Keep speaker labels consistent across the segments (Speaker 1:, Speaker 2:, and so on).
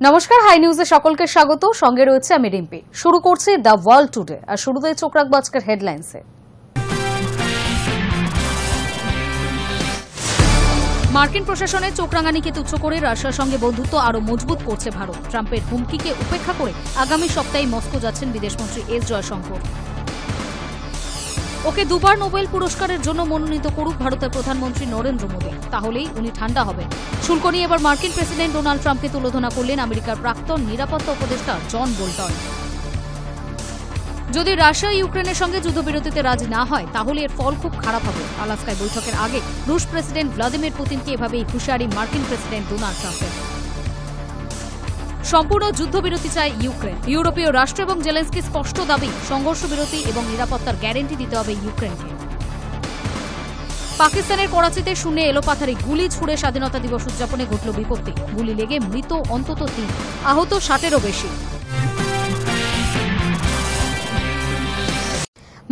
Speaker 1: নমস্কার, হাই নিউজে সকলকে স্বাগত। সঙ্গে রয়েছে আমি রিম্পি। শুরু করছি দ্য ওয়ার্ল্ড টুডে, আর শুরুতেই চোখ রাখবো আজকের হেডলাইন্সে। মার্কিন প্রশাসনের চোখ রাঙানিকে তুচ্ছ করে রাশিয়ার সঙ্গে বন্ধুত্ব আরো মজবুত করছে ভারত। ট্রাম্পের হুমকিকে উপেক্ষা করে আগামী সপ্তাহে মস্কো যাচ্ছেন বিদেশমন্ত্রী এস জয়শঙ্কর। ওকে দুবার নোবেল পুরস্কারের জন্য মনোনীত করুক ভারতের প্রধানমন্ত্রী নরেন্দ্র মোদী, তাহলেই উনি ঠান্ডা হবেন। শুল্ক নিয়ে এবার মার্কিন প্রেসিডেন্ট ডোনাল্ড ট্রাম্পকে তুলোধনা করলেন আমেরিকার প্রাক্তন নিরাপত্তা উপদেষ্টা জন বোল্টন। যদি রাশিয়া ইউক্রেনের সঙ্গে যুদ্ধবিরতিতে রাজি না হয় তাহলে এর ফল খুব খারাপ হবে। আলাস্কায় বৈঠকের আগে রুশ প্রেসিডেন্ট ভ্লাদিমির পুতিনকে এভাবেই হুঁশিয়ারি মার্কিন প্রেসিডেন্ট ডোনাল্ড ট্রাম্পের। সম্পূর্ণ যুদ্ধবিরতি চায় ইউক্রেন। ইউরোপীয় রাষ্ট্র এবং জেলেন্সকি স্পষ্ট দাবি, সংঘর্ষ বিরতি এবং নিরাপত্তার গ্যারান্টি দিতে হবে ইউক্রেনকে। পাকিস্তানের করাচিতে শূন্যে এলোপাথারি গুলি ছুড়ে স্বাধীনতা দিবস উদযাপনে ঘটল বিপত্তি। গুলি লেগে মৃত অন্তত ৩, আহত ৬০-এরও বেশি।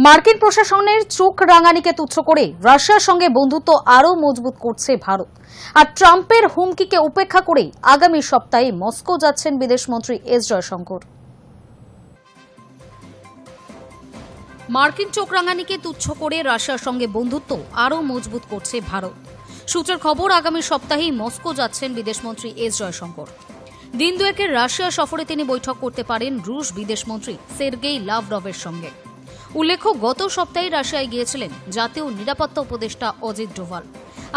Speaker 1: মার্কিন প্রশাসনের চোখ রাঙানিকে তুচ্ছ করে রাশিয়ার সঙ্গে বন্ধুত্ব আরও মজবুত করছে ভারত। আর ট্রাম্পের হুমকিকে উপেক্ষা করে আগামী সপ্তাহে মস্কো যাচ্ছেন বিদেশমন্ত্রী এস জয়শঙ্কর। মার্কিন চোখ রাঙানিকে তুচ্ছ করে রাশিয়ার সঙ্গে বন্ধুত্ব আরও মজবুত করছে ভারত। সূত্রের খবর, আগামী সপ্তাহেই মস্কো যাচ্ছেন বিদেশমন্ত্রী এস জয়শঙ্কর। দিন দুয়েকের রাশিয়া সফরে তিনি বৈঠক করতে পারেন রুশ বিদেশমন্ত্রী সের্গেই লাভরভের সঙ্গে। উল্লেখ্য, গত সপ্তাহে রাশিয়ায় গিয়েছিলেন জাতীয় নিরাপত্তা উপদেষ্টা অজিত ডোভাল।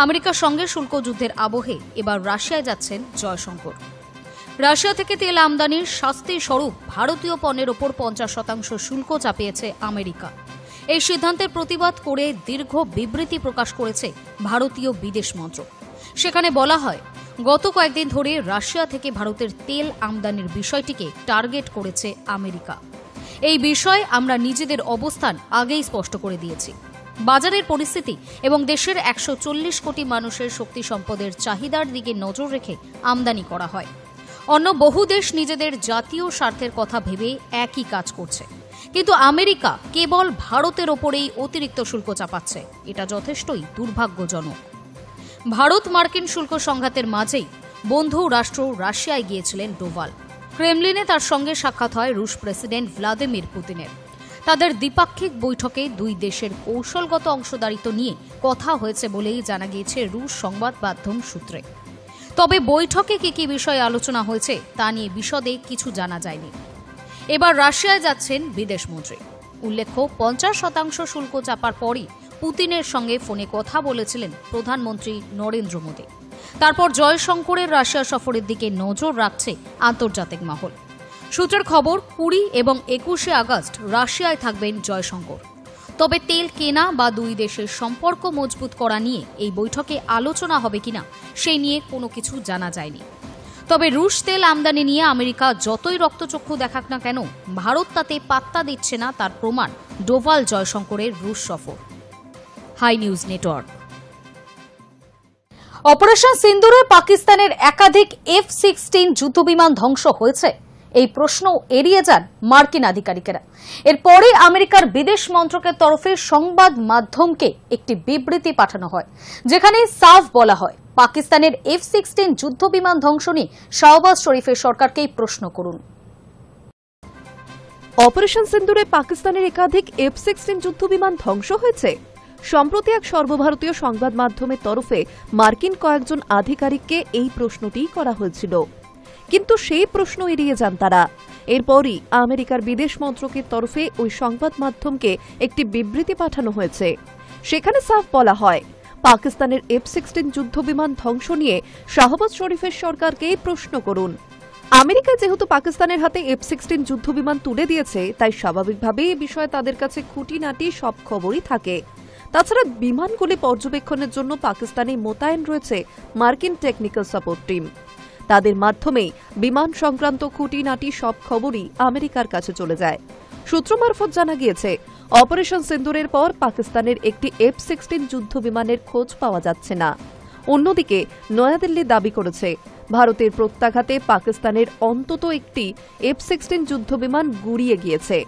Speaker 1: আমেরিকার সঙ্গে শুল্ক যুদ্ধের আবহে এবার রাশিয়ায় যাচ্ছেন জয়শঙ্কর। রাশিয়া থেকে তেল আমদানির শাস্তি স্বরূপ ভারতীয় পণ্যের ওপর ৫০% শুল্ক চাপিয়েছে আমেরিকা। এই সিদ্ধান্তের প্রতিবাদ করে দীর্ঘ বিবৃতি প্রকাশ করেছে ভারতীয় বিদেশ মন্ত্রক। সেখানে বলা হয়, গত কয়েকদিন ধরে রাশিয়া থেকে ভারতের তেল আমদানির বিষয়টিকে টার্গেট করেছে আমেরিকা। এই বিষয়ে আমরা নিজেদের অবস্থান আগেই স্পষ্ট করে দিয়েছি। বাজারের পরিস্থিতি এবং দেশের ১৪০ কোটি মানুষের শক্তি সম্পদের চাহিদার দিকে নজর রেখে আমদানি করা হয়। অন্য বহু দেশ নিজেদের জাতীয় স্বার্থের কথা ভেবে একই কাজ করছে, কিন্তু আমেরিকা কেবল ভারতের ওপরেই অতিরিক্ত শুল্ক চাপাচ্ছে। এটা যথেষ্টই দুর্ভাগ্যজনক। ভারত মার্কিন শুল্ক সংঘাতের মাঝেই বন্ধু রাষ্ট্র রাশিয়ায় গিয়েছিলেন ডোভাল। ক্রেমলিনে তার সঙ্গে সাক্ষাৎ হয় রুশ প্রেসিডেন্ট ভ্লাদিমির পুতিনের। তাদের দ্বিপাক্ষিক বৈঠকে দুই দেশের কৌশলগত অংশীদারিত্ব নিয়ে কথা হয়েছে বলেই জানা গিয়েছে রুশ সংবাদ মাধ্যম সূত্রে। তবে বৈঠকে কি বিষয়ে আলোচনা হয়েছে তা নিয়ে বিশদে কিছু জানা যায়নি। এবার রাশিয়ায় যাচ্ছেন বিদেশমন্ত্রী। উল্লেখ্য, ৫০% শুল্ক চাপার পরই পুতিনের সঙ্গে ফোনে কথা বলেছিলেন প্রধানমন্ত্রী নরেন্দ্র মোদী। তারপর জয়শঙ্করের রাশিয়া সফরের দিকে নজর রাখছে আন্তর্জাতিক মহল। সূত্রের খবর, ২০ এবং ২১শে আগস্ট রাশিয়ায় থাকবেন জয়শঙ্কর। তবে তেল কেনা বা দুই দেশের সম্পর্ক মজবুত করা নিয়ে এই বৈঠকে আলোচনা হবে কিনা সেই নিয়ে কোনো কিছু জানা যায়নি। তবে রুশ তেল আমদানি নিয়ে আমেরিকা যতই রক্তচক্ষু দেখাক না কেন, ভারত তাতে পাত্তা দিচ্ছে না, তার প্রমাণ ডোভাল জয়শঙ্করের রুশ সফর। Hi news Network. অপারেশন সিন্দুরে পাকিস্তানের একাধিক F-16 যুদ্ধবিমান ধ্বংস হয়েছে, এই প্রশ্ন এড়িয়ে যান মার্কিন আধিকারিকেরা। এরপরে আমেরিকার বিদেশ মন্ত্রকের তরফে সংবাদ মাধ্যমকে একটি বিবৃতি পাঠানো হয়, যেখানে সাফ বলা হয়, পাকিস্তানের F-16 যুদ্ধবিমান ধ্বংস নিয়ে শাহবাজ শরীফের সরকারকেই প্রশ্ন করুন।
Speaker 2: অপারেশন সিন্দুরে পাকিস্তানের একাধিক F-16 যুদ্ধবিমান ধ্বংস হয়েছে। সম্প্রতি এক সর্বভারতীয় সংবাদ মাধ্যমের তরফে মার্কিন কয়েকজন আধিকারিককে এই প্রশ্নটিই করা হয়েছিল, কিন্তু সেই প্রশ্ন এড়িয়ে যান তারা। এরপরই আমেরিকার বিদেশ মন্ত্রকের তরফে ওই সংবাদ মাধ্যমকে একটি বিবৃতি পাঠানো হয়েছে। সেখানে সাফ বলা হয়, পাকিস্তানের F-16 যুদ্ধবিমান ধ্বংস নিয়ে শাহবাজ শরীফের সরকারকেই প্রশ্ন করুন। আমেরিকা যেহেতু পাকিস্তানের হাতে F-16 যুদ্ধবিমান তুলে দিয়েছে, তাই স্বাভাবিকভাবেই এ বিষয়ে তাদের কাছে খুঁটিনাটি সব খবরই থাকে। তাছাড়া বিমানগুলি পর্যবেক্ষণের জন্য পাকিস্তানে মোতায়েন রয়েছে মার্কিন টেকনিক্যাল সাপোর্ট টিম। তাদের মাধ্যমেই বিমান সংক্রান্ত খুঁটিনাটি সব খবরই আমেরিকার কাছে চলে যায়। সূত্র মারফত জানা গিয়েছে, অপারেশন সিন্দুরের পর পাকিস্তানের একটি F-16 যুদ্ধবিমানের খোঁজ পাওয়া যাচ্ছে না। অন্যদিকে নয়াদিল্লি দাবি করেছে, ভারতের প্রত্যাঘাতে পাকিস্তানের অন্তত একটি F-16 যুদ্ধবিমান গুড়িয়ে গিয়েছে।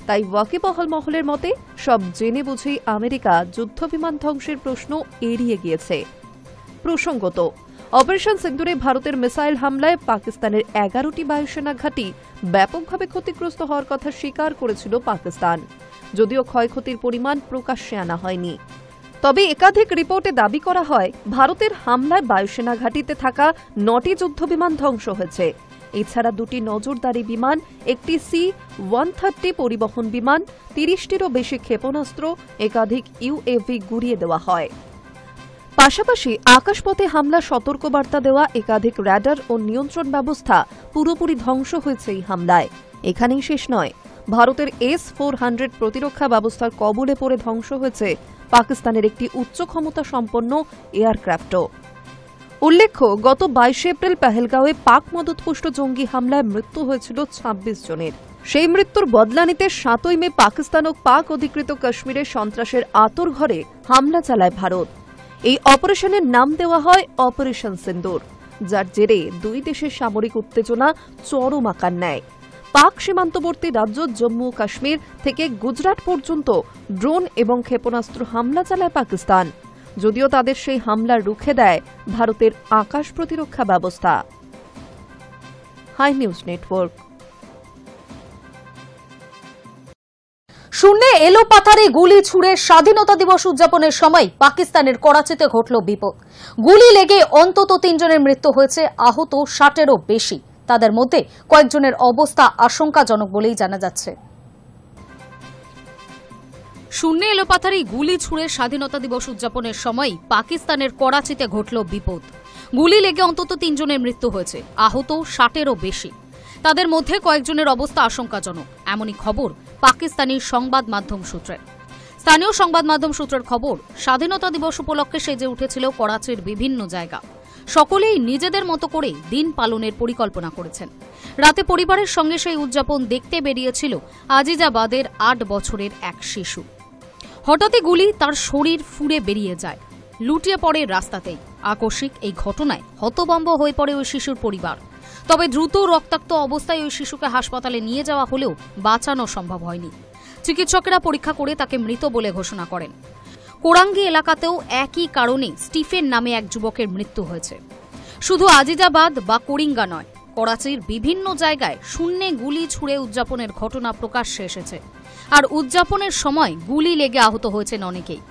Speaker 2: তাই ওয়াকিবহাল মহলের মতে সব জেনে বুঝেই আমেরিকা যুদ্ধবিমান ধ্বংসের প্রশ্ন এড়িয়ে গিয়েছে। প্রসঙ্গত, অপারেশন সিন্দুরে ভারতের মিসাইল হামলায় পাকিস্তানের 11টি বায়ুসেনা ঘাঁটি ব্যাপকভাবে ক্ষতিগ্রস্ত হওয়ার কথা স্বীকার করেছিল পাকিস্তান, যদিও ক্ষয়ক্ষতির পরিমাণ প্রকাশ্যে আনা হয়নি। তবে একাধিক রিপোর্টে দাবি করা হয় ভারতের হামলায় বায়ুসেনা ঘাঁটিতে থাকা 9টি যুদ্ধবিমান ধ্বংস হয়েছে। এছাড়া 2টি নজরদারি বিমান, একটি C-130 পরিবহন বিমান, 30টিরও বেশি ক্ষেপণাস্ত্র, একাধিক UAV গুড়িয়ে দেওয়া হয়। পাশাপাশি আকাশপথে হামলা সতর্কবার্তা দেওয়া একাধিক র্যাডার ও নিয়ন্ত্রণ ব্যবস্থা পুরোপুরি ধ্বংস হয়েছে এই হামলায়। এখানেই শেষ নয়, ভারতের S-400 প্রতিরক্ষা ব্যবস্থার কবলে পড়ে ধ্বংস হয়েছে পাকিস্তানের একটি উচ্চ ক্ষমতা সম্পন্ন এয়ারক্রাফটও। উল্লেখ্য, গত 22 এপ্রিল পেহেলগাঁওয়ে পাক মদতপুষ্ট জঙ্গি হামলায় মৃত্যু হয়েছিল 26 জনের। সেই মৃত্যুর বদলা নিতে 7ই মে পাকিস্তান ও পাক অধিকৃত কাশ্মীরে সন্ত্রাসের আঁতরঘরে হামলা চালায় ভারত। এই অপারেশনের নাম দেওয়া হয় অপারেশন সিন্দুর, যার জেরে দুই দেশের সামরিক উত্তেজনা চরম আকার নেয়। পাক সীমান্তবর্তী রাজ্য জম্মু ও কাশ্মীর থেকে গুজরাট পর্যন্ত ড্রোন এবং ক্ষেপণাস্ত্র হামলা চালায় পাকিস্তান, যদিও তাদের সেই হামলা রুখে দেয় ভারতের আকাশ প্রতিরক্ষা ব্যবস্থা। Hi news Network.
Speaker 1: শূন্যে এলোপাথারি গুলি ছুড়ে স্বাধীনতা দিবস উদযাপনের সময় পাকিস্তানের করাচিতে ঘটল বিপদ। গুলি লেগে অন্তত 3 জনের মৃত্যু হয়েছে, আহত 60-এরও বেশি। তাদের মধ্যে কয়েকজনের অবস্থা আশঙ্কাজনক বলেই জানা যাচ্ছে। শূন্যে এলোপাথারি গুলি ছুড়ে স্বাধীনতা দিবস উদযাপনের সময় পাকিস্তানের করাচিতে ঘটল বিপদ। গুলি লেগে অন্তত 3 জনের মৃত্যু হয়েছে, আহত 60-এরও বেশি। তাদের মধ্যে কয়েকজনের অবস্থা আশঙ্কাজনক, এমনই খবর পাকিস্তানি সংবাদ মাধ্যম সূত্রে। স্থানীয় সংবাদ মাধ্যম সূত্রের খবর, স্বাধীনতা দিবস উপলক্ষে সেজে উঠেছিল করাচির বিভিন্ন জায়গা। সকলেই নিজেদের মতো করে দিন পালনের পরিকল্পনা করেছেন। রাতে পরিবারের সঙ্গে সেই উদযাপন দেখতে বেরিয়েছিল আজিজাবাদের 8 বছরের এক শিশু। হঠাৎই গুলি তার শরীর ফুঁড়ে বেরিয়ে যায়, লুটিয়ে পড়ে রাস্তাতেই। আকস্মিক এই ঘটনায় হতভম্ব হয়ে পড়ে ওই শিশুর পরিবার। তবে দ্রুত রক্তাক্ত অবস্থায় ওই শিশুকে হাসপাতালে নিয়ে যাওয়া হলেও বাঁচানো সম্ভব হয়নি। চিকিৎসকেরা পরীক্ষা করে তাকে মৃত বলে ঘোষণা করেন। কোরাঙ্গি এলাকাতেও একই কারণে স্টিফেন নামে এক যুবকের মৃত্যু হয়েছে। শুধু আজিজাবাদ বা কোরিঙ্গা নয়, করাচির বিভিন্ন জায়গায় শূন্যে গুলি ছুড়ে উদযাপনের ঘটনা প্রকাশ্যে এসেছে। আর উদযাপনের সময় গুলি লেগে আহত হয়েছেন অনেকেই।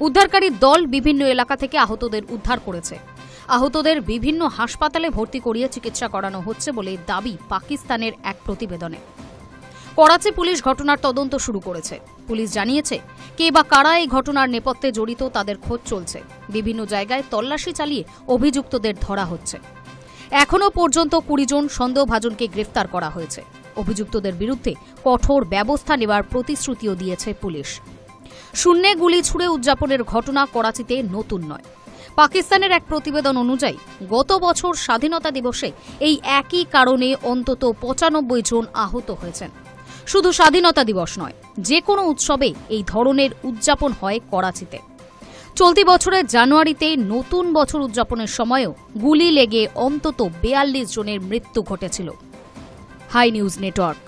Speaker 1: উদ্ধারকারী দল বিভিন্ন এলাকা থেকে আহতদের উদ্ধার করেছে। আহতদের বিভিন্ন হাসপাতালে ভর্তি করিয়ে চিকিৎসা করানো হচ্ছে বলে দাবি পাকিস্তানের এক প্রতিবেদনে। করাচি পুলিশ ঘটনার তদন্ত শুরু করেছে। পুলিশ জানিয়েছে, কে বা কারা এই ঘটনার নেপথ্যে জড়িত তাদের খোঁজ চলছে। বিভিন্ন জায়গায় তল্লাশি চালিয়ে অভিযুক্তদের ধরা হচ্ছে। এখনও পর্যন্ত 20 জন সন্দেহভাজনকে গ্রেফতার করা হয়েছে। অভিযুক্তদের বিরুদ্ধে কঠোর ব্যবস্থা নেওয়ার প্রতিশ্রুতিও দিয়েছে পুলিশ। শূন্যে গুলি ছুড়ে উদযাপনের ঘটনা করাচিতে নতুন নয়। পাকিস্তানের এক প্রতিবেদন অনুযায়ী গত বছর স্বাধীনতা দিবসে এই একই কারণে অন্তত 95 জন আহত হয়েছেন। শুধু স্বাধীনতা দিবস নয়, যে কোনো উৎসবে এই ধরনের উদযাপন হয় করাচিতে। চলতি বছরের জানুয়ারিতে নতুন বছর উদযাপনের সময়ও গুলি লেগে অন্তত 42 জনের মৃত্যু ঘটেছিল। Hi news Network.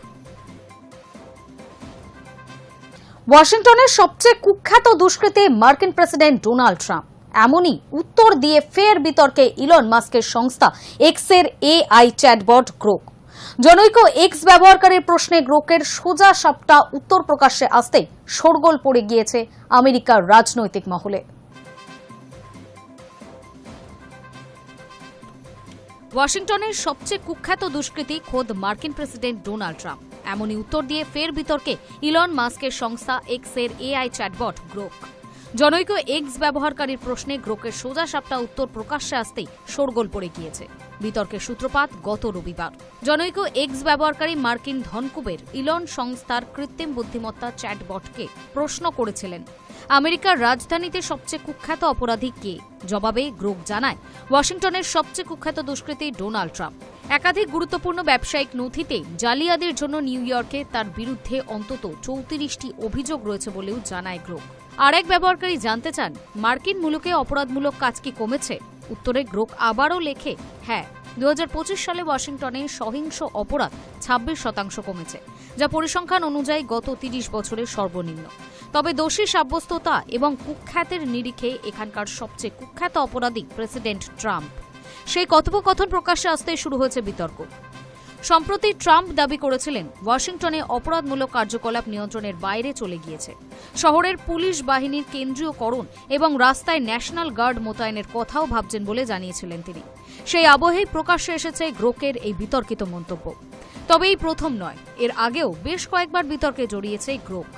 Speaker 1: ওয়াশিংটনের সবচেয়ে কুখ্যাত দুষ্কৃতী মার্কিন প্রেসিডেন্ট ডোনাল্ড ট্রাম্প। এমনই উত্তর দিয়ে ফের বিতর্কে ইলন মাস্কের সংস্থা এক্সের AI চ্যাটবট গ্রোক। জনৈক এক্স ব্যবহারকারীর প্রশ্নে গ্রোকের সোজা সাপটা উত্তর প্রকাশ্যে আসতেই শোরগোল পড়ে গিয়েছে আমেরিকার রাজনৈতিক মহলে। ওয়াশিংটনের সবচেয়ে কুখ্যাত দুষ্কৃতী খোদ মার্কিন প্রেসিডেন্ট ডোনাল্ড ট্রাম্প। এমনই উত্তর দিয়ে ফের বিতর্কে ইলন মাস্কের সংস্থা এক্সের AI চ্যাটবট গ্রোক। জনৈক এক্স ব্যবহারকারীর প্রশ্নে গ্রোকের সোজা সাপটা উত্তর প্রকাশ্যে আসতেই শোরগোল পড়ে গিয়েছে। বিতর্কের সূত্রপাত গত রবিবার। জনৈক এক্স ব্যবহারকারী মার্কিন ধনকুবের ইলন সংস্থার কৃত্রিম বুদ্ধিমত্তা চ্যাটবটকে প্রশ্ন করেছিলেন, আমেরিকার রাজধানীতে সবচেয়ে কুখ্যাত অপরাধী কে? জবাবে গ্রোক জানায়, ওয়াশিংটনের সবচেয়ে কুখ্যাত দুষ্কৃতী ডোনাল্ড ট্রাম্প। একাধিক গুরুত্বপূর্ণ ব্যবসায়িক নথিতে জালিয়াতির জন্য নিউ ইয়র্কে তার বিরুদ্ধে অন্তত 34টি অভিযোগ রয়েছে বলেও জানায় গ্রোক। আরেক ব্যবহারকারী জানতে চান, মার্কিন মুলুকে অপরাধমূলক কাজ কি কমেছে? উত্তরে গ্রোক আবারও লেখে, হ্যাঁ, 2025 সালে ওয়াশিংটনে সহিংস অপরাধ 26% কমেছে, যা পরিসংখ্যান অনুযায়ী গত 30 বছরের সর্বনিম্ন। তবে দোষী সাব্যস্ততা এবং কুখ্যাতের নিরিখে এখানকার সবচেয়ে কুখ্যাত অপরাধী প্রেসিডেন্ট ট্রাম্প। সেই কথোপকথন প্রকাশ্যে আসতেই শুরু হয়েছে বিতর্ক। সম্প্রতি ট্রাম্প দাবি করেছিলেন ওয়াশিংটনে অপরাধমূলক কার্যকলাপ নিয়ন্ত্রণের বাইরে চলে গিয়েছে, শহরের পুলিশ বাহিনীর কেন্দ্রীয়করণ এবং রাস্তায় ন্যাশনাল গার্ড মোতায়েনের কথাও ভাবছেন বলে জানিয়েছিলেন তিনি। সেই আবহেই প্রকাশ্যে এসেছে গ্রোকের এই বিতর্কিত মন্তব্য। তবে এই প্রথম নয়, এর আগেও বেশ কয়েকবার বিতর্কে জড়িয়েছে গ্রোক।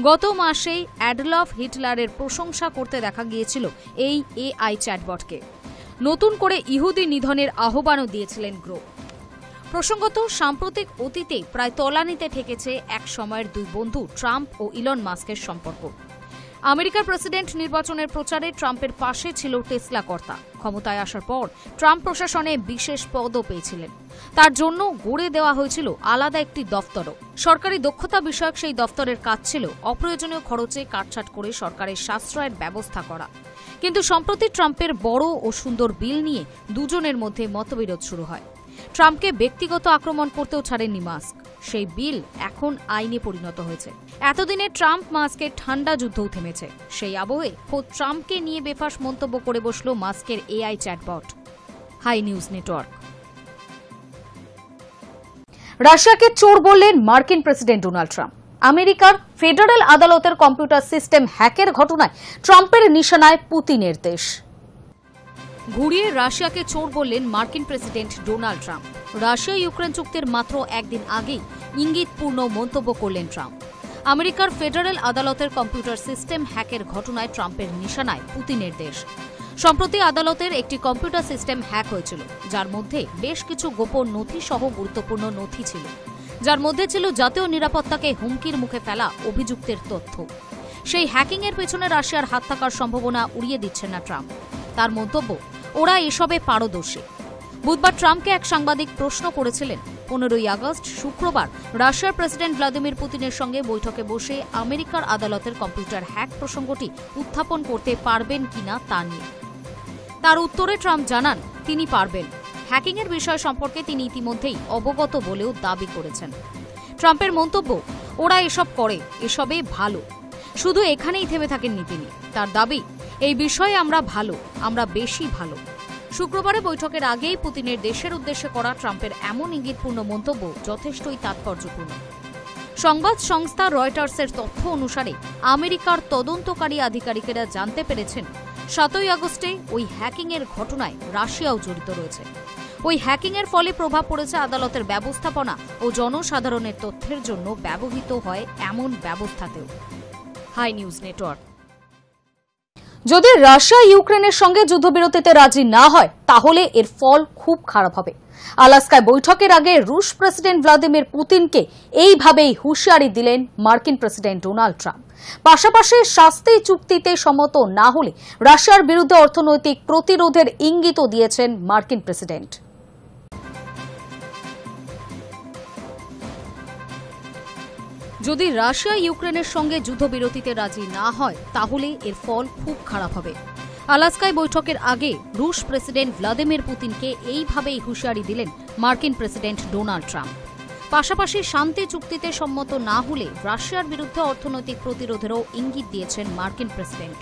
Speaker 1: গত মাসেই অ্যাডলফ হিটলারের প্রশংসা করতে দেখা গিয়েছিল এই এআই চ্যাটবটকে। নতুন করে ইহুদি নিধনের আহ্বানও দিয়েছিলেন গ্রোক। প্রসঙ্গত, সাম্প্রতিক অতীতে প্রায় তলানিতে ঠেকেছে এক সময়ের দুই বন্ধু ট্রাম্প ও ইলন মাস্কের সম্পর্ক। আমেরিকার প্রেসিডেন্ট নির্বাচনের প্রচারে ট্রাম্পের পাশে ছিল টেসলা কর্তা। ক্ষমতায় আসার পর ট্রাম্প প্রশাসনে বিশেষ পদও পেয়েছিলেন। তার জন্য গড়ে দেওয়া হয়েছিল আলাদা একটি দফতরও। সরকারি দক্ষতা বিষয়ক সেই দফতরের কাজ ছিল অপ্রয়োজনীয় খরচে কাটছাট করে সরকারের সাশ্রয়ের ব্যবস্থা করা। কিন্তু সম্প্রতি ট্রাম্পের বড় ও সুন্দর বিল নিয়ে দুজনের মধ্যে মতবিরোধ শুরু হয়। ট্রাম্পকে ব্যক্তিগত আক্রমণ করতেও ছাড়েননি মাস্ক। সেই বিল এখন আইনে পরিণত হয়েছে। এতদিনে ট্রাম্প মাস্কের ঠান্ডা যুদ্ধও থেমেছে। সেই আবহে খোদ ট্রাম্পকে নিয়ে বেফাঁস মন্তব্য করে বসল মাস্কের AI chatbot. Hi news Network. রাশিয়াকে চোর বললেন মার্কিন প্রেসিডেন্ট ডোনাল্ড ট্রাম্প। আমেরিকার ফেডারেল আদালতের কম্পিউটার সিস্টেম হ্যাকের ঘটনায় ট্রাম্পের নিশানায় পুতিনের দেশ। ঘুরিয়ে রাশিয়াকে চোর বললেন মার্কিন president Donald Trump. Russia Ukraine চুক্তির মাত্র একদিন আগেই ইঙ্গিতপূর্ণ মন্তব্য করলেন ট্রাম্প। আমেরিকার ফেডারেল আদালতের কম্পিউটার সিস্টেম হ্যাকের ঘটনায় ট্রাম্পের নিশানায় পুতিনের দেশ। সম্প্রতি আদালতের একটি কম্পিউটার সিস্টেম হ্যাক হয়েছিল, যার মধ্যে বেশ কিছু গোপন নথি সহ গুরুত্বপূর্ণ নথি ছিল, যার মধ্যে ছিল জাতীয় নিরাপত্তাকে হুমকির মুখে ফেলা অভিযুক্তের তথ্য। সেই হ্যাকিংয়ের পেছনে রাশিয়ার হাত থাকার সম্ভাবনা উড়িয়ে দিচ্ছেন না ট্রাম্প। তার মন্তব্য, ওরা এসবে পারদর্শী। বুধবার ট্রাম্পকে এক সাংবাদিক প্রশ্ন করেছিলেন, 15ই আগস্ট শুক্রবার রাশিয়ার প্রেসিডেন্ট ভ্লাদিমির পুতিনের সঙ্গে বৈঠকে বসে আমেরিকার আদালতের কম্পিউটার হ্যাক প্রসঙ্গটি উত্থাপন করতে পারবেন কিনা তা নিয়ে। তার উত্তরে ট্রাম্প জানান তিনি পারবেন। হ্যাকিংয়ের বিষয় সম্পর্কে তিনি ইতিমধ্যেই অবগত বলেও দাবি করেছেন। ট্রাম্পের মন্তব্য, ওরা এসব করে, এসবে ভালো। শুধু এখানেই থেমে থাকেননি তিনি। তার দাবি, এই বিষয়ে আমরা ভালো, আমরা বেশি ভালো। শুক্রবারে বৈঠকের আগেই পুতিনের দেশের উদ্দেশ্যে করা ট্রাম্পের এমন ইঙ্গিতপূর্ণ মন্তব্য যথেষ্টই তাৎপর্যপূর্ণ। সংবাদ সংস্থা রয়টার্সের তথ্য অনুসারে আমেরিকার তদন্তকারী আধিকারিকেরা জানতে পেরেছেন 7ই আগস্টে ওই হ্যাকিংয়ের ঘটনায় রাশিয়াও জড়িত রয়েছে। ওই হ্যাকিংয়ের ফলে প্রভাব পড়েছে আদালতের ব্যবস্থাপনা ও জনসাধারণের তথ্যের জন্য ব্যবহৃত হয় এমন ব্যবস্থাতেও। Hi news network. যদি রাশিয়া ইউক্রেনের সঙ্গে যুদ্ধবিরতিতে রাজি না হয় তাহলে এর ফল খুব খারাপ হবে। আলাস্কায় বৈঠকের আগে রুশ প্রেসিডেন্ট ভ্লাদিমির পুতিনকে এইভাবেই হুঁশিয়ারি দিলেন মার্কিন প্রেসিডেন্ট ডোনাল্ড ট্রাম্প। পাশাপাশি শাস্তি চুক্তিতে সম্মত না হলে রাশিয়ার বিরুদ্ধে অর্থনৈতিক প্রতিরোধের ইঙ্গিতও দিয়েছেন মার্কিন প্রেসিডেন্ট। যদি রাশিয়া ইউক্রেনের সঙ্গে যুদ্ধবিরতিতে রাজি না হয় তাহলে এর ফল খুব খারাপ হবে। আলাস্কায় বৈঠকের আগে রুশ প্রেসিডেন্ট ভ্লাদিমির পুতিনকে এইভাবেই হুঁশিয়ারি দিলেন মার্কিন প্রেসিডেন্ট ডোনাল্ড ট্রাম্প। পাশাপাশি শান্তি চুক্তিতে সম্মত না হলে রাশিয়ার বিরুদ্ধে অর্থনৈতিক প্রতিরোধেরও ইঙ্গিত দিয়েছেন মার্কিন প্রেসিডেন্ট।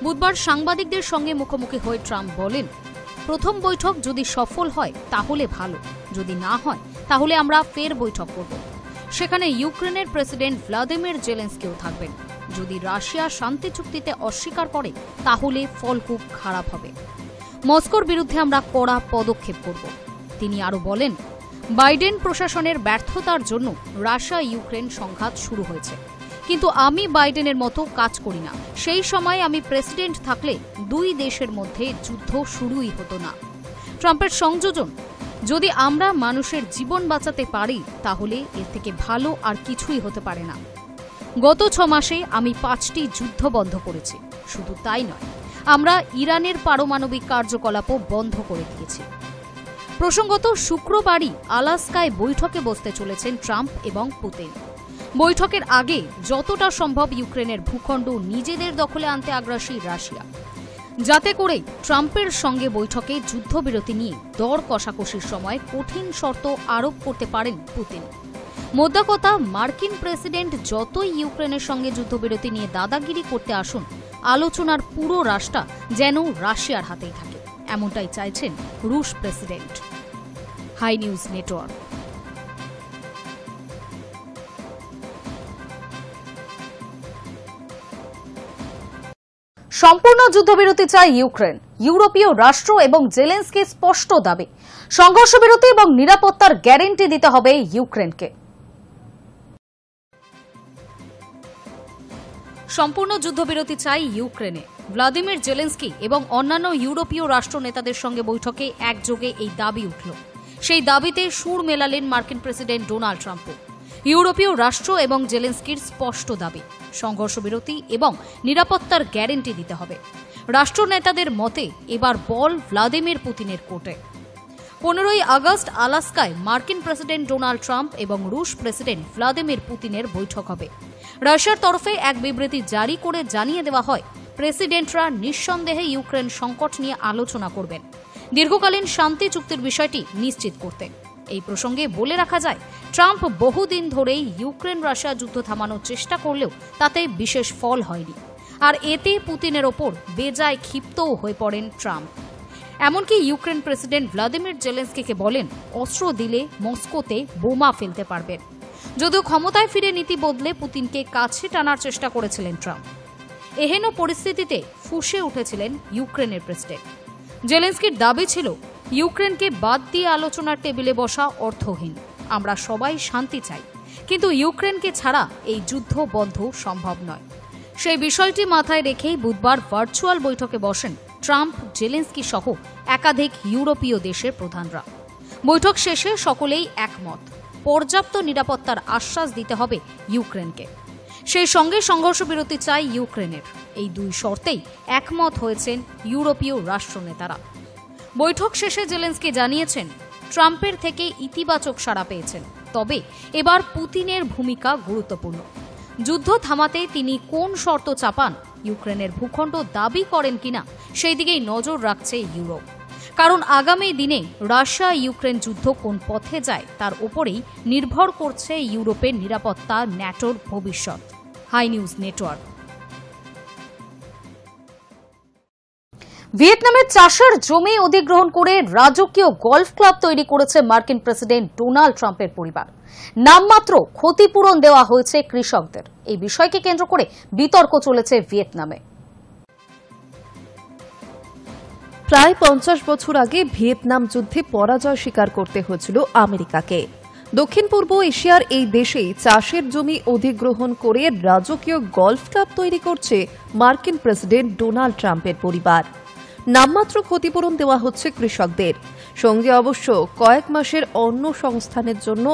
Speaker 1: বুধবার সাংবাদিকদের সঙ্গে মুখোমুখি হয়ে ট্রাম্প বলেন, প্রথম বৈঠক যদি সফল হয় তাহলে ভালো, যদি না হয় তাহলে আমরা ফের বৈঠক করব। সেখানে ইউক্রেনের প্রেসিডেন্ট ভ্লাদিমির জেলেনস্কিও থাকবেন। যদি রাশিয়া শান্তি চুক্তিতে অস্বীকার করে তাহলে ফল খুব খারাপ হবে। মস্কোর বিরুদ্ধে আমরা কড়া পদক্ষেপ করব। তিনি আরও বলেন, বাইডেন প্রশাসনের ব্যর্থতার জন্য রাশিয়া ইউক্রেন সংঘাত শুরু হয়েছে, কিন্তু আমি বাইডেনের মতো কাজ করি না। সেই সময় আমি প্রেসিডেন্ট থাকলে দুই দেশের মধ্যে যুদ্ধ শুরুই হতো না। ট্রাম্পের সংযোজন, যদি আমরা মানুষের জীবন বাঁচাতে পারি তাহলে এর থেকে ভালো আর কিছুই হতে পারে না। গত 6 মাসে আমি 5টি যুদ্ধ বন্ধ করেছি। শুধু তাই নয়, আমরা ইরানের পারমাণবিক কার্যকলাপও বন্ধ করে দিয়েছি। প্রসঙ্গত, শুক্রবারই আলাস্কায় বৈঠকে বসতে চলেছেন ট্রাম্প এবং পুতিন। বৈঠকের আগে যতটা সম্ভব ইউক্রেনের ভূখণ্ড নিজেদের দখলে আনতে আগ্রাসী রাশিয়া, যাতে করে ট্রাম্পের সঙ্গে বৈঠকে যুদ্ধবিরতি নিয়ে দর কষাকষির সময় কঠিন শর্ত আরোপ করতে পারেন পুতিন। মোদ্দা কথা, মার্কিন প্রেসিডেন্ট যতই ইউক্রেনের সঙ্গে যুদ্ধবিরতি নিয়ে দাদাগিরি করতে আসুন, আলোচনার পুরো রাশটা যেন রাশিয়ার হাতেই থাকে, এমনটাই চাইছেন রুশ প্রেসিডেন্ট। High news network. সম্পূর্ণ যুদ্ধবিরতি চায় ইউক্রেন, ইউরোপীয় রাষ্ট্র এবং জেলেনস্কির স্পষ্ট দাবি। সংঘর্ষ বিরতি এবং নিরাপত্তার গ্যারান্টি দিতে হবে ইউক্রেনকে। সম্পূর্ণ যুদ্ধবিরতি চাই ইউক্রেনে। ভ্লাদিমির জেলেনস্কি এবং অন্যান্য ইউরোপীয় রাষ্ট্র নেতাদের সঙ্গে বৈঠকে একযোগে এই দাবি উঠল। সেই দাবিতে সুর মেলালেন মার্কিন প্রেসিডেন্ট ডোনাল্ড ট্রাম্পও। ইউরোপীয় রাষ্ট্র এবং জেলেনস্কির স্পষ্ট দাবি, সংঘর্ষ বিরতি এবং নিরাপত্তার গ্যারান্টি দিতে হবে। রাষ্ট্র নেতাদের মতে এবার বল ভ্লাদিমির পুতিনের কোর্টে। 15ই আগস্ট আলাস্কায় মার্কিন প্রেসিডেন্ট ডোনাল্ড ট্রাম্প এবং রুশ প্রেসিডেন্ট ভ্লাদিমির পুতিনের বৈঠক হবে। রাশিয়ার তরফে এক বিবৃতি জারি করে জানিয়ে দেওয়া হয়, প্রেসিডেন্টরা নিঃসন্দেহে ইউক্রেন সংকট নিয়ে আলোচনা করবেন, দীর্ঘকালীন শান্তি চুক্তির বিষয়টি নিশ্চিত করতে। এই প্রসঙ্গে বলে রাখা যায়, ট্রাম্প বহুদিন ধরেই ইউক্রেন রাশিয়া যুদ্ধ থামানোর চেষ্টা করলেও তাতে বিশেষ ফল হয়নি। আর এতে পুতিনের ওপর বেজায় ক্ষিপ্তও হয়ে পড়েন ট্রাম্প। এমনকি ইউক্রেন প্রেসিডেন্ট ভ্লাদিমির জেলেনস্কিকে বলেন, অস্ত্র দিলে মস্কোতে বোমা ফেলতে পারবেন। যদিও ক্ষমতায় ফিরে নীতি বদলে পুতিনকে কাছে টানার চেষ্টা করেছিলেন ট্রাম্প। এহেন পরিস্থিতিতে ফুঁসে উঠেছিলেন ইউক্রেনের প্রেসিডেন্ট। জেলেনস্কির দাবি ছিল, ইউক্রেনকে বাদ দিয়ে আলোচনার টেবিলে বসা অর্থহীন। আমরা সবাই শান্তি চাই, কিন্তু ইউক্রেনকে ছাড়া এই যুদ্ধ বন্ধ সম্ভব নয়। সেই বিষয়টি মাথায় রেখেই বুধবার ভার্চুয়াল বৈঠকে বসেন ট্রাম্প, জেলেনস্কি সহ একাধিক ইউরোপীয় দেশের প্রধানরা। বৈঠক শেষে সকলেই একমত, পর্যাপ্ত নিরাপত্তার আশ্বাস দিতে হবে ইউক্রেনকে। সেই সঙ্গে সংঘর্ষ বিরতি চাই ইউক্রেনের। এই দুই শর্তেই একমত হয়েছেন ইউরোপীয় রাষ্ট্রনেতারা। বৈঠক শেষে জেলেনস্কি জানিয়েছেন, ট্রাম্পের থেকে ইতিবাচক সাড়া পেয়েছেন, তবে এবার পুতিনের ভূমিকা গুরুত্বপূর্ণ। যুদ্ধ থামাতে তিনি কোন শর্ত চাপান, ইউক্রেনের ভূখণ্ড দাবি করেন কিনা, সেই দিকেই নজর রাখছে ইউরোপ। কারণ আগামী দিনে রাশিয়া ইউক্রেন যুদ্ধ কোন পথে যায় তার উপরেই নির্ভর করছে ইউরোপের নিরাপত্তা, ন্যাটোর ভবিষ্যৎ। Hi news Network. ভিয়েতনামের চাষের জমি অধিগ্রহণ করে রাজকীয় গলফ ক্লাব তৈরি করেছে মার্কিন প্রেসিডেন্ট ডোনাল্ড ট্রাম্পের পরিবার। নামমাত্র ক্ষতিপূরণ দেওয়া হয়েছে কৃষকদের। এই বিষয়কে কেন্দ্র করে বিতর্ক চলেছে ভিয়েতনামে।
Speaker 2: প্রায় 50 বছর আগে ভিয়েতনাম যুদ্ধে পরাজয় স্বীকার করতে হয়েছিল আমেরিকাকে। দক্ষিণ পূর্ব এশিয়ার এই দেশেই চাষের জমি অধিগ্রহণ করে রাজকীয় গলফ ক্লাব তৈরি করছে মার্কিন প্রেসিডেন্ট ডোনাল্ড ট্রাম্পের পরিবার। নামমাত্র ক্ষতিপূরণ দেওয়া হচ্ছে কৃষকদের, সঙ্গে অবশ্য কয়েক মাসের অন্ন সংস্থানের জন্য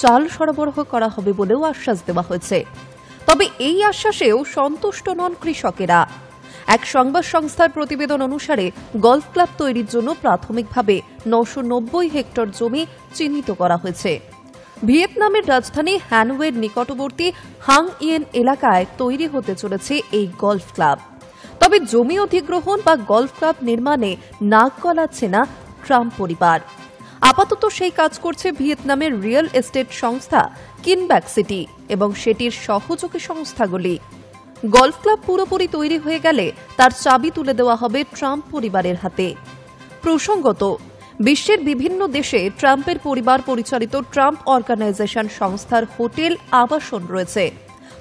Speaker 2: চাল সরবরাহ করা হবে বলেও আশ্বাস দেওয়া হয়েছে। তবে এই আশ্বাসেও সন্তুষ্ট নন কৃষকেরা। এক সংবাদ সংস্থার প্রতিবেদন অনুসারে গলফ ক্লাব তৈরির জন্য প্রাথমিকভাবে 990 হেক্টর জমি চিহ্নিত করা হয়েছে। ভিয়েতনামের রাজধানী হ্যানওয়ের নিকটবর্তী হাং ইয়েন এলাকায় তৈরি হতে চলেছে এই গলফ ক্লাব। তবে জমি অধিগ্রহণ বা গলফ ক্লাব নির্মাণে নাক গলাচ্ছে না ট্রাম্প পরিবার। আপাতত সেই কাজ করছে ভিয়েতনামের রিয়েল এস্টেট সংস্থা কিনব্যাক সিটি এবং সেটির সহযোগী সংস্থাগুলি। গলফ ক্লাব পুরোপুরি তৈরি হয়ে গেলে তার চাবি তুলে দেওয়া হবে ট্রাম্প পরিবারের হাতে। প্রসঙ্গত, বিশ্বের বিভিন্ন দেশে ট্রাম্পের পরিবার পরিচালিত ট্রাম্প অর্গানাইজেশন সংস্থার হোটেল, আবাসন রয়েছে।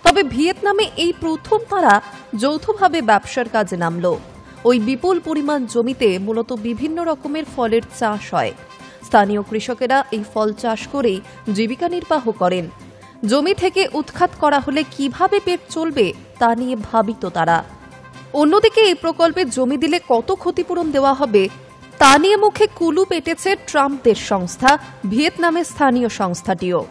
Speaker 2: তবে ভিয়েতনামে এই প্রথম তারা যৌথভাবে ব্যবসার কাজে নামল। ওই বিপুল পরিমাণ জমিতে মূলত বিভিন্ন রকমের ফলের চাষ হয়। স্থানীয় কৃষকেরা এই ফল চাষ করেই জীবিকা নির্বাহ করেন। জমি থেকে উৎখাত করা হলে কিভাবে পেট চলবে তা নিয়ে ভাবিত তারা। অন্যদিকে এই প্রকল্পে জমি দিলে কত ক্ষতিপূরণ দেওয়া হবে তা নিয়ে মুখে কুলু পেটেছে ট্রাম্পদের সংস্থা ভিয়েতনামের স্থানীয় সংস্থাটিও।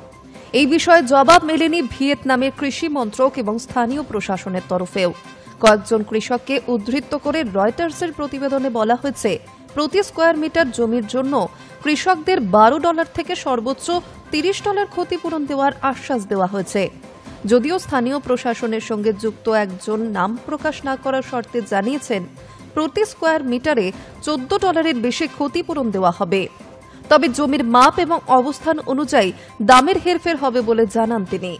Speaker 2: এই বিষয়ে জবাব মেলেনি ভিয়েতনামের কৃষি মন্ত্রক এবং স্থানীয় প্রশাসনের তরফেও। কয়েকজন কৃষককে উদ্ধৃত করে রয়টার্সের প্রতিবেদনে বলা হয়েছে, প্রতি স্কোয়ার মিটার জমির জন্য কৃষকদের $12 থেকে সর্বোচ্চ $30 ক্ষতিপূরণ দেওয়ার আশ্বাস দেওয়া হয়েছে। যদিও স্থানীয় প্রশাসনের সঙ্গে যুক্ত একজন নাম প্রকাশ না করার শর্তে জানিয়েছেন, প্রতি স্কোয়ার মিটারে $14 বেশি ক্ষতিপূরণ দেওয়া হবে। তবে জমির মাপ এবং অবস্থান অনুযায়ী দামের হেরফের হবে বলে জানান তিনি।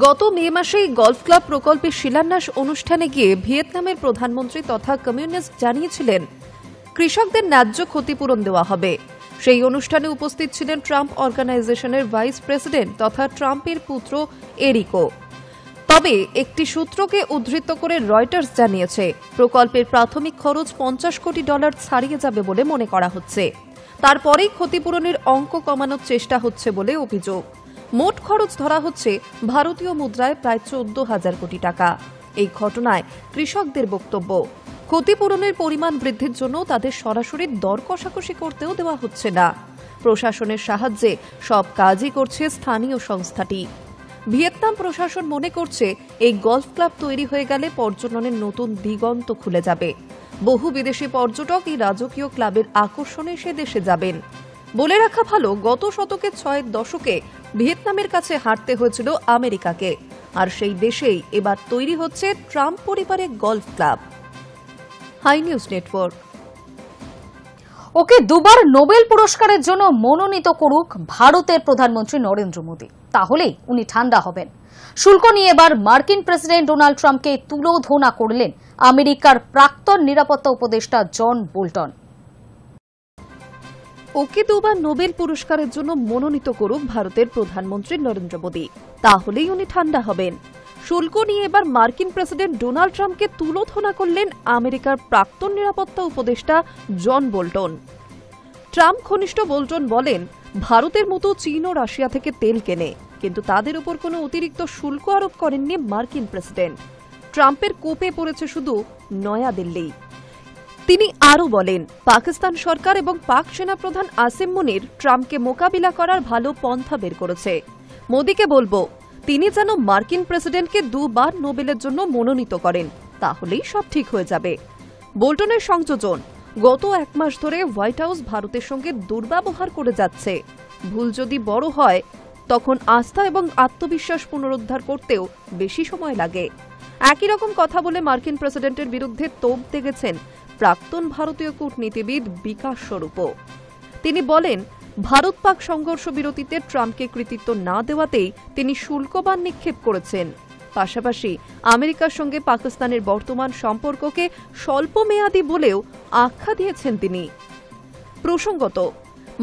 Speaker 2: গত মে মাসেই গলফ ক্লাব প্রকল্পের শিলান্যাস অনুষ্ঠানে গিয়ে ভিয়েতনামের প্রধানমন্ত্রী তথা কমিউনিস্ট জানিয়েছিলেন, কৃষকদের ন্যায্য ক্ষতিপূরণ দেওয়া হবে। সেই অনুষ্ঠানে উপস্থিত ছিলেন ট্রাম্প অর্গানাইজেশনের ভাইস প্রেসিডেন্ট তথা ট্রাম্পের পুত্র এরিকো। তবে একটি সূত্রকে উদ্ধৃত করে রয়টার্স জানিয়েছে, প্রকল্পের প্রাথমিক খরচ $50 কোটি ছাড়িয়ে যাবে বলে মনে করা হচ্ছে। তারপরেই ক্ষতিপূরণের অঙ্ক কমানোর চেষ্টা হচ্ছে বলে অভিযোগ। মোট খরচ ধরা হচ্ছে ভারতীয় মুদ্রায় প্রায় 14,000 কোটি টাকা। এই ঘটনায় কৃষকদের বক্তব্য, ক্ষতিপূরণের পরিমাণ বৃদ্ধির জন্য তাদের সরাসরি দর কষাকষি করতেও দেওয়া হচ্ছে না। প্রশাসনের সাহায্যে সব কাজই করছে স্থানীয় সংস্থাটি। ভিয়েতনাম প্রশাসন মনে করছে এই গলফ ক্লাব তৈরি হয়ে গেলে পর্যটনের নতুন দিগন্ত খুলে যাবে। বহু বিদেশি পর্যটক এই রাজকীয় ক্লাবের আকর্ষণে সে দেশে যাবেন। বলে রাখা ভালো, গত শতকের 6 দশকে ভিয়েতনামের কাছে হারতে হয়েছিল আমেরিকাকে, আর সেই দেশেই এবার তৈরি হচ্ছে ট্রাম্প পরিবারের golf club. Hi news network.
Speaker 1: Okay দুবার নোবেল পুরস্কারের জন্য মনোনীত করুক ভারতের প্রধানমন্ত্রী নরেন্দ্র মোদী, তাহলেই উনি ঠান্ডা হবেন। শুল্ক নিয়ে এবার মার্কিন প্রেসিডেন্ট ডোনাল্ড ট্রাম্পকে তুলোধনা করলেন আমেরিকার প্রাক্তন নিরাপত্তা উপদেষ্টা জন বোল্টন।
Speaker 2: ওকে দুবার নোবেল পুরস্কারের জন্য মনোনীত করুক ভারতের প্রধানমন্ত্রী নরেন্দ্র মোদী, তাহলেই উনি ঠান্ডা হবেন। শুল্ক নিয়ে এবার মার্কিন প্রেসিডেন্ট ডোনাল্ড ট্রাম্পকে তুলোধনা করলেন আমেরিকার প্রাক্তন নিরাপত্তা উপদেষ্টা জন বোল্টন। ট্রাম্প ঘনিষ্ঠ বোল্টন বলেন, ভারতের মতো চীন ও রাশিয়া থেকে তেল কেনে, কিন্তু তাদের উপর কোনো অতিরিক্ত শুল্ক আরোপ করেননি মার্কিন প্রেসিডেন্ট। ট্রাম্পের কোপে পড়েছে শুধু নয়াদিল্লি। তিনি আরও বলেন, পাকিস্তান সরকার এবং পাক সেনাপ্রধান আসিম মুনির ট্রাম্পকে মোকাবিলা করার ভালো পন্থা বের করেছে। মোদীকে বলবো, তিনি যেন মার্কিন প্রেসিডেন্টকে দুবার নোবেলের জন্য মনোনীত করেন, তাহলেই সব ঠিক হয়ে যাবে। বোল্টনের সংযোজন, গত 1 মাস ধরে হোয়াইট হাউস ভারতের সঙ্গে দুর্ব্যবহার করে যাচ্ছে। ভুল যদি বড় হয় তখন আস্থা এবং আত্মবিশ্বাস পুনরুদ্ধার করতেও বেশি সময় লাগে। একই রকম কথা বলে মার্কিন প্রেসিডেন্টের বিরুদ্ধে তোপ দেগেছেন প্রাক্তন ভারতীয় কূটনীতিবিদ বিকাশ স্বরূপও। তিনি বলেন, ভারত পাক সংঘর্ষ বিরতিতে ট্রাম্পকে কৃতিত্ব না দেওয়াতেই তিনি শুল্কবান নিক্ষেপ করেছেন। পাশাপাশি আমেরিকার সঙ্গে পাকিস্তানের বর্তমান সম্পর্ককে স্বল্পমেয়াদী বলেও আখ্যা দিয়েছেন তিনি। প্রসঙ্গত,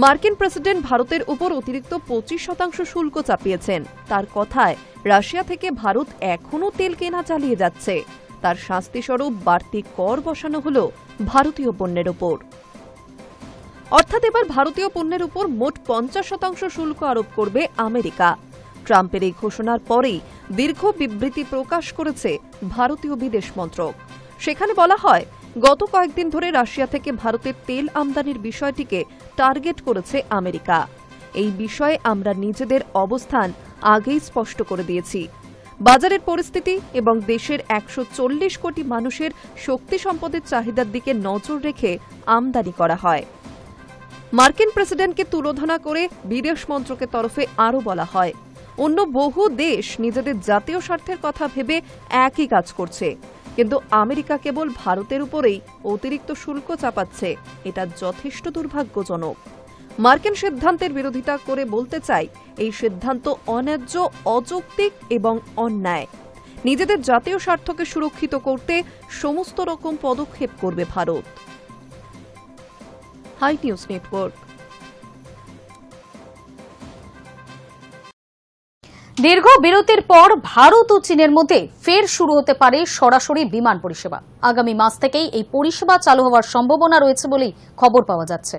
Speaker 2: মার্কিন প্রেসিডেন্ট ভারতের উপর অতিরিক্ত 25% শুল্ক চাপিয়েছেন। তার কথায়, রাশিয়া থেকে ভারত এখনও তেল কেনা চালিয়ে যাচ্ছে। তার শাস্তিস্বরূপ বাড়তি কর বসানো হল ভারতীয় পণ্যের উপর। অর্থাৎ এবার ভারতীয় পণ্যের উপর মোট 50% শুল্ক আরোপ করবে আমেরিকা। ট্রাম্পের এই ঘোষণার পরেই দীর্ঘ বিবৃতি প্রকাশ করেছে ভারতীয় বিদেশ মন্ত্রক। সেখানে বলা হয়, গত কয়েকদিন ধরে রাশিয়া থেকে ভারতের তেল আমদানির বিষয়টিকে টার্গেট করেছে আমেরিকা। এই বিষয়ে আমরা নিজেদের অবস্থান আগেই স্পষ্ট করে দিয়েছি। বাজারের পরিস্থিতি এবং দেশের 140 কোটি মানুষের শক্তি সম্পদের চাহিদার দিকে নজর রেখে আমদানি করা হয়। মার্কিন প্রেসিডেন্টকে তুলোধনা করে বিদেশ মন্ত্রকের তরফে আরও বলা হয়, অন্য বহু দেশ নিজেদের জাতীয় স্বার্থের কথা ভেবে একই কাজ করছে, কিন্তু আমেরিকা কেবল ভারতের উপরেই অতিরিক্ত শুল্ক চাপাচ্ছে। এটা যথেষ্ট দুর্ভাগ্যজনক। মার্কিন সিদ্ধান্তের বিরোধিতা করে বলতে চাই, এই সিদ্ধান্ত অন্যায্য, অযৌক্তিক এবং অন্যায়। নিজেদের জাতীয় স্বার্থকে সুরক্ষিত করতে সমস্ত রকম পদক্ষেপ করবে ভারত। High news network.
Speaker 1: দীর্ঘ বিরতির পর ভারত ও চীনের মধ্যে ফের শুরু হতে পারে সরাসরি বিমান পরিষেবা। আগামী মাস থেকেই এই পরিষেবা চালু হওয়ার সম্ভাবনা রয়েছে বলেই খবর পাওয়া যাচ্ছে।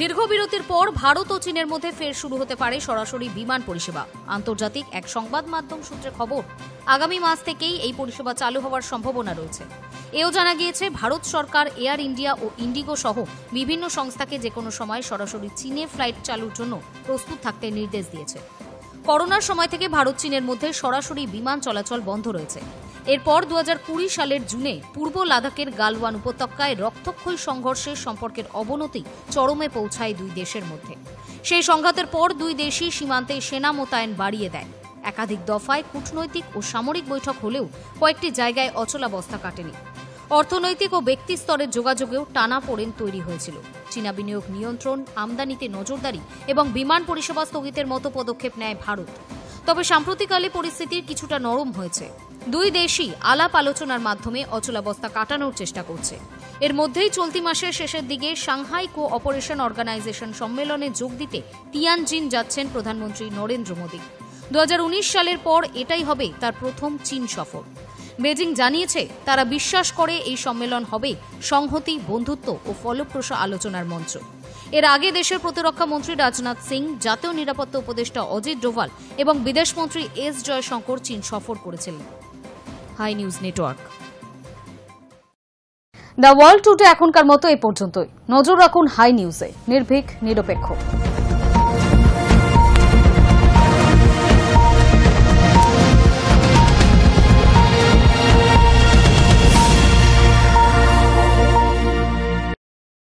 Speaker 1: দীর্ঘ বিরতির পর ভারত ও চীনের মধ্যে ফের শুরু হতে পারে সরাসরি বিমান পরিষেবা। আন্তর্জাতিক এক সংবাদ মাধ্যম সূত্রে খবর, আগামী মাস থেকেই এই পরিষেবা চালু হওয়ার সম্ভাবনা রয়েছে। এও জানা গিয়েছে, ভারত সরকার এয়ার ইন্ডিয়া ও ইন্ডিগো সহ বিভিন্ন সংস্থাকে যে কোনো সময় সরাসরি চীনে ফ্লাইট চালুর জন্য প্রস্তুত থাকতে নির্দেশ দিয়েছে। করোনার সময় থেকে ভারত চীনের মধ্যে সরাসরি বিমান চলাচল বন্ধ রয়েছে। এরপর 2020 সালের জুনে পূর্ব লাদাখের গালওয়ান উপত্যকায় রক্তক্ষয়ী সংঘর্ষের সম্পর্কের অবনতি চরমে পৌঁছায় দুই দেশের মধ্যে। সেই সংঘাতের পর দুই দেশই সীমান্তে সেনা মোতায়েন বাড়িয়ে দেয়। একাধিক দফায় কূটনৈতিক ও সামরিক বৈঠক হলেও কয়েকটি জায়গায় অচলাবস্থা কাটেনি। অর্থনৈতিক ও ব্যক্তি স্তরের যোগাযোগেও টানাপোড়েন তৈরি হয়েছিল। চীনা বিনিয়োগ নিয়ন্ত্রণ, আমদানিতে নজরদারি এবং বিমান পরিষেবা স্থগিতের মতো পদক্ষেপ নেয় ভারত। তবে সাম্প্রতিককালে পরিস্থিতির কিছুটা নরম হয়েছে। দুই দেশই আলাপ আলোচনার মাধ্যমে অচলাবস্থা কাটানোর চেষ্টা করছে। এর মধ্যেই চলতি মাসের শেষের দিকে সাংহাই কোঅপারেশন অর্গানাইজেশন সম্মেলনে যোগ দিতে তিয়ানজিন যাচ্ছেন প্রধানমন্ত্রী নরেন্দ্র মোদী। 2019 সালের পর এটাই হবে তার প্রথম চীন সফর। বেজিং জানিয়েছে তারা বিশ্বাস করে এই সম্মেলন হবে সংহতি, বন্ধুত্ব ও ফলপ্রসূ আলোচনার মঞ্চ। এর আগে দেশের প্রতিরক্ষা মন্ত্রী রাজনাথ সিং, জাতীয় নিরাপত্তা উপদেষ্টা অজিত ডোভাল এবং বিদেশমন্ত্রী এস জয়শঙ্কর চীন সফর করেছিলেন। Hi news Network. The world today এখনকার মতো এ পর্যন্তই। নজর রাখুন হাই নিউজে, নির্ভীক, নিরপেক্ষ।